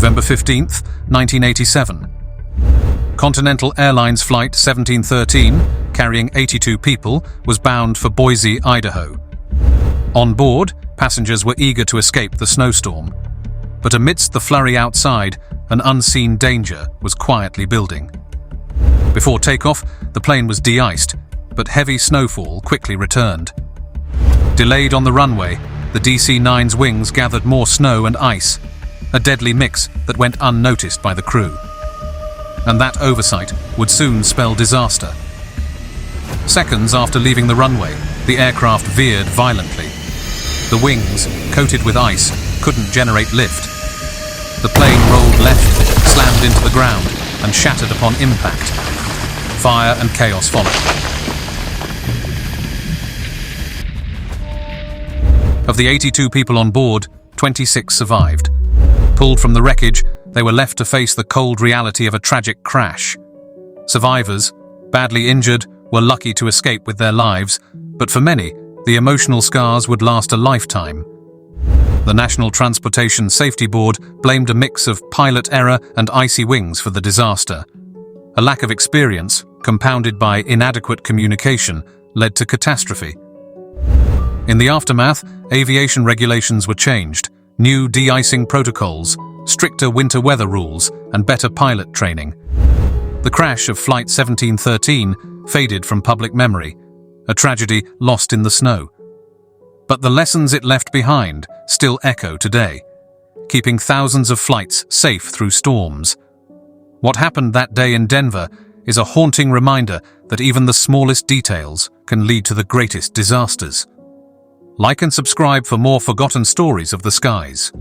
November 15, 1987. Continental Airlines Flight 1713, carrying 82 people, was bound for Boise, Idaho. On board, passengers were eager to escape the snowstorm. But amidst the flurry outside, an unseen danger was quietly building. Before takeoff, the plane was de-iced, but heavy snowfall quickly returned. Delayed on the runway, the DC-9's wings gathered more snow and ice, a deadly mix that went unnoticed by the crew. And that oversight would soon spell disaster. Seconds after leaving the runway, the aircraft veered violently. The wings, coated with ice, couldn't generate lift. The plane rolled left, slammed into the ground, and shattered upon impact. Fire and chaos followed. Of the 82 people on board, 26 survived. Pulled from the wreckage, they were left to face the cold reality of a tragic crash. Survivors, badly injured, were lucky to escape with their lives, but for many, the emotional scars would last a lifetime. The National Transportation Safety Board blamed a mix of pilot error and icy wings for the disaster. A lack of experience, compounded by inadequate communication, led to catastrophe. In the aftermath, aviation regulations were changed. New de-icing protocols, stricter winter weather rules, and better pilot training. The crash of Flight 1713 faded from public memory, a tragedy lost in the snow. But the lessons it left behind still echo today, keeping thousands of flights safe through storms. What happened that day in Denver is a haunting reminder that even the smallest details can lead to the greatest disasters. Like and subscribe for more forgotten stories of the skies.